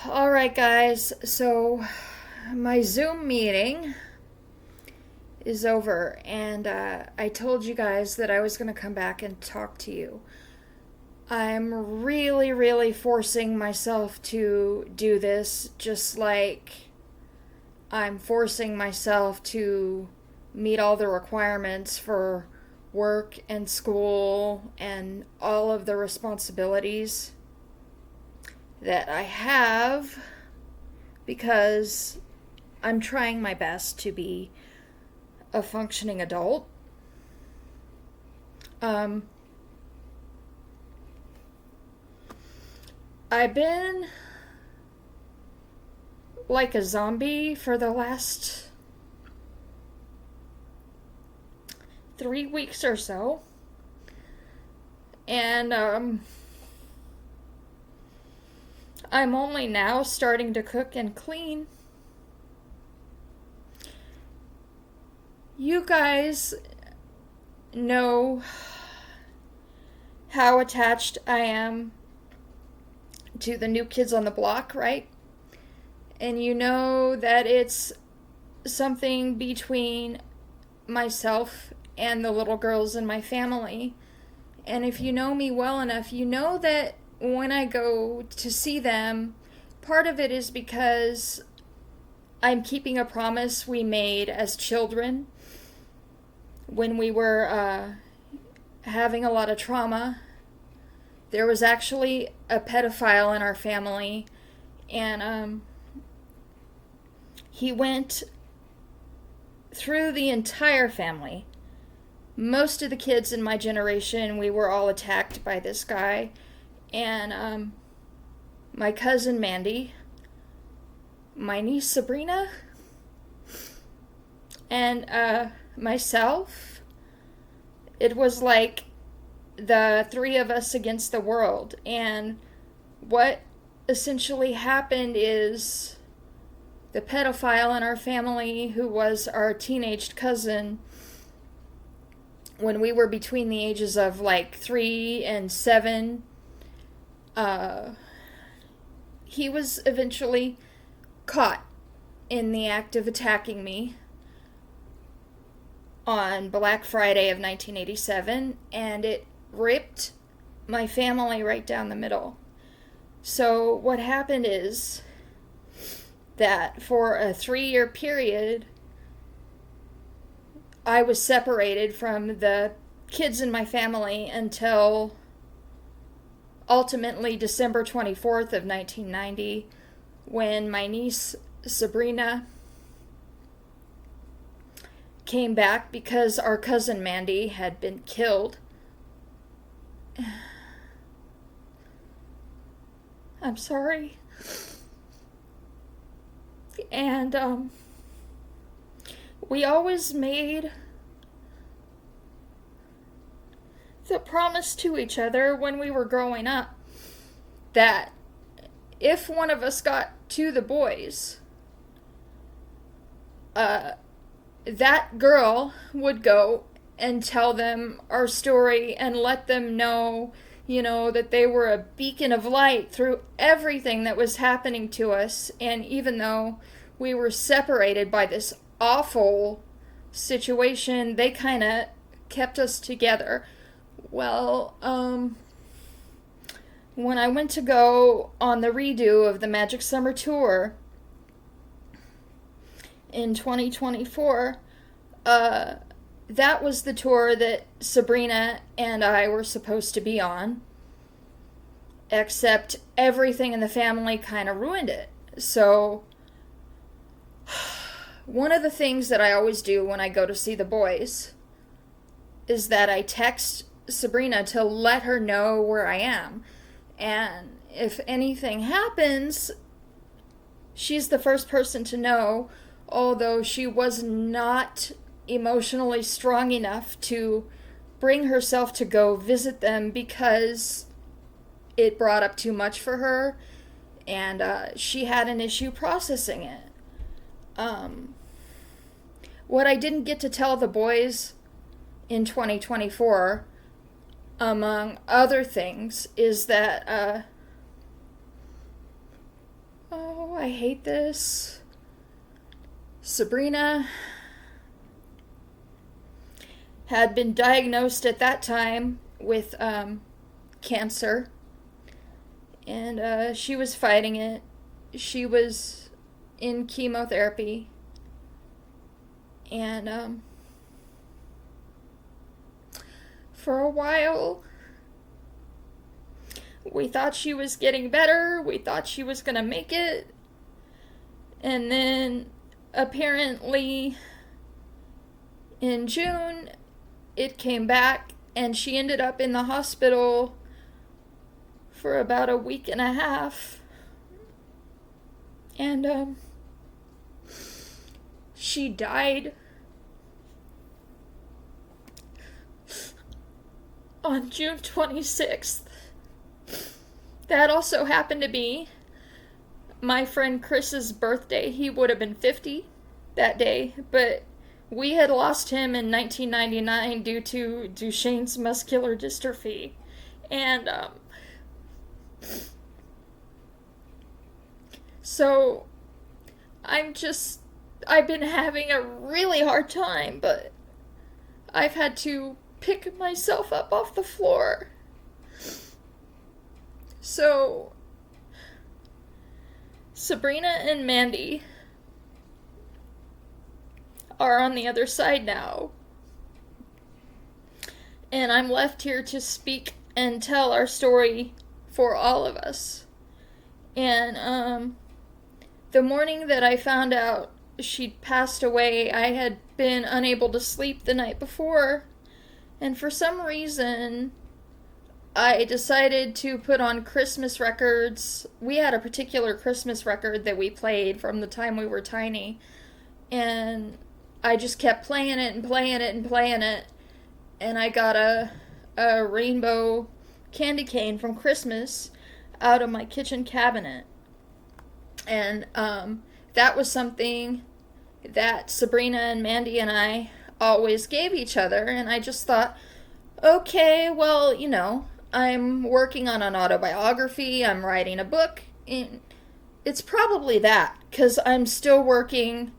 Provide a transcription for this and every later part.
All right, guys. So, my Zoom meeting is over, and I told you guys that I was going to come back and talk to you. I'm really, really forcing myself to do this, just like I'm forcing myself to meet all the requirements for work and school and all of the responsibilities that I have because I'm trying my best to be a functioning adult. I've been like a zombie for the last 3 weeks or so. And I'm only now starting to cook and clean. You guys know how attached I am to the New Kids on the Block, right? And you know that it's something between myself and the little girls in my family. And if you know me well enough, you know that when I go to see them, part of it is because I'm keeping a promise we made as children when we were having a lot of trauma. There was actually a pedophile in our family, and he went through the entire family. Most of the kids in my generation, we were all attacked by this guy. And my cousin Mandy, my niece Sabrina, and myself, it was like the three of us against the world. And what essentially happened is the pedophile in our family, who was our teenage cousin, when we were between the ages of like 3 and 7, he was eventually caught in the act of attacking me on Black Friday of 1987, and it ripped my family right down the middle. So what happened is that for a 3-year period, I was separated from the kids in my family until ultimately December 24th of 1990, when my niece Sabrina came back because our cousin Mandy had been killed. I'm sorry. And we always made the promise to each other when we were growing up that if one of us got to the boys, that girl would go and tell them our story and let them know, that they were a beacon of light through everything that was happening to us. And even though we were separated by this awful situation, they kind of kept us together. Well, when I went to go on the redo of the Magic Summer Tour in 2024, that was the tour that Sabrina and I were supposed to be on, except everything in the family kind of ruined it. So one of the things that I always do when I go to see the boys is that I text Sabrina to let her know where I am. And if anything happens, she's the first person to know, although she was not emotionally strong enough to bring herself to go visit them because it brought up too much for her, and she had an issue processing it. What I didn't get to tell the boys in 2024, among other things, is that I hate this. Sabrina had been diagnosed at that time with cancer, and she was fighting it. She was in chemotherapy, and for a while we thought she was getting better. We thought she was gonna make it. And then apparently in June it came back, and she ended up in the hospital for about a week and a half. And she died on June 26th. That also happened to be my friend Chris's birthday. He would have been 50 that day, but we had lost him in 1999 due to Duchenne's muscular dystrophy. And so I've been having a really hard time, but I've had to pick myself up off the floor. So Sabrina and Mandy are on the other side now, and I'm left here to speak and tell our story for all of us. And the morning that I found out she'd passed away, I had been unable to sleep the night before, and for some reason I decided to put on Christmas records. We had a particular Christmas record that we played from the time we were tiny, and I just kept playing it and playing it and playing it, and I got a rainbow candy cane from Christmas out of my kitchen cabinet. And that was something that Sabrina and Mandy and I always gave each other, and I just thought, okay, well, I'm working on an autobiography, I'm writing a book, and it's probably that, because I'm still working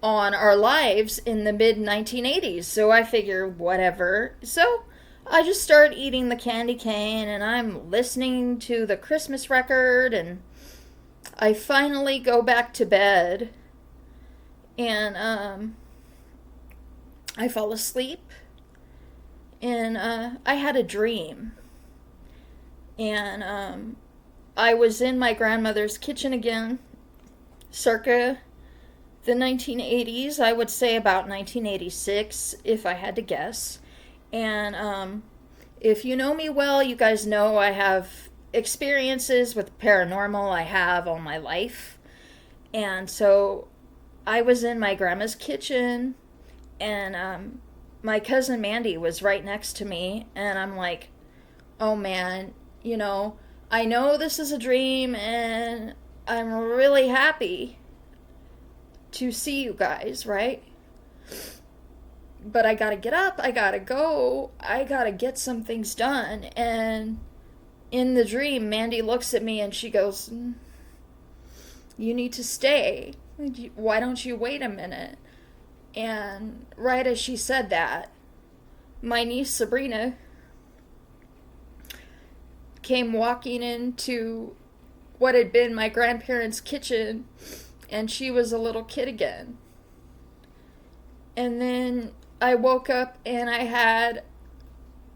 on our lives in the mid-1980s, so I figure whatever. So I just start eating the candy cane, and I'm listening to the Christmas record, and I finally go back to bed, and I fall asleep, and I had a dream. And I was in my grandmother's kitchen again, circa the 1980s, I would say about 1986, if I had to guess. And if you know me well, you guys know I have experiences with paranormal. I have all my life. And so I was in my grandma's kitchen, and my cousin Mandy was right next to me, and I'm like, oh man, I know this is a dream, and I'm really happy to see you guys, right? But I gotta get up, I gotta go, I gotta get some things done. And in the dream, Mandy looks at me and she goes, you need to stay. Why don't you wait a minute? And right as she said that, my niece Sabrina came walking into what had been my grandparents' kitchen, and she was a little kid again. And then I woke up and I had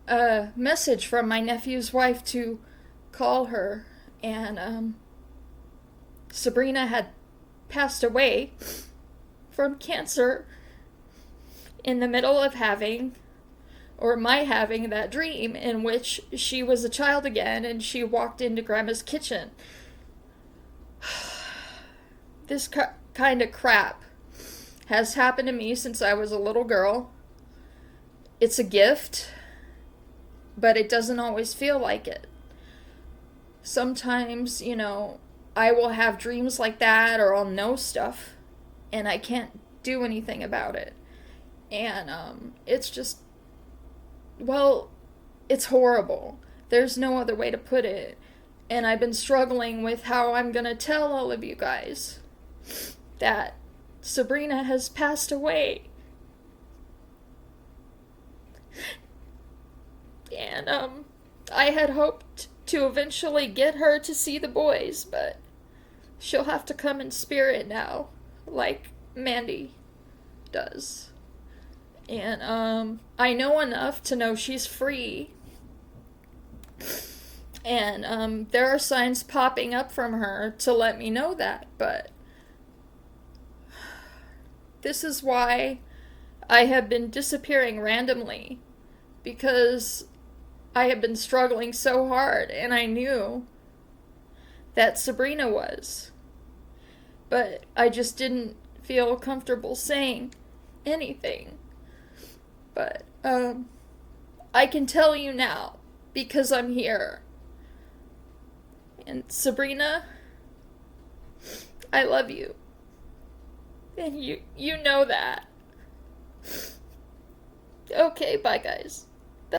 a message from my nephew's wife to call her, and Sabrina had passed away from cancer in the middle of my having that dream in which she was a child again, and she walked into Grandma's kitchen. This kind of crap has happened to me since I was a little girl. It's a gift, but it doesn't always feel like it. Sometimes, I will have dreams like that, or I'll know stuff, and I can't do anything about it. And it's just, well, it's horrible. There's no other way to put it. And I've been struggling with how I'm gonna tell all of you guys that Sabrina has passed away. And, I had hoped to eventually get her to see the boys, but she'll have to come in spirit now, like Mandy does. And, I know enough to know she's free. And, there are signs popping up from her to let me know that, but this is why I have been disappearing randomly, because I have been struggling so hard, and I knew that Sabrina was, but I just didn't feel comfortable saying anything. But, I can tell you now, because I'm here. And Sabrina, I love you. And you know that. Okay, bye guys.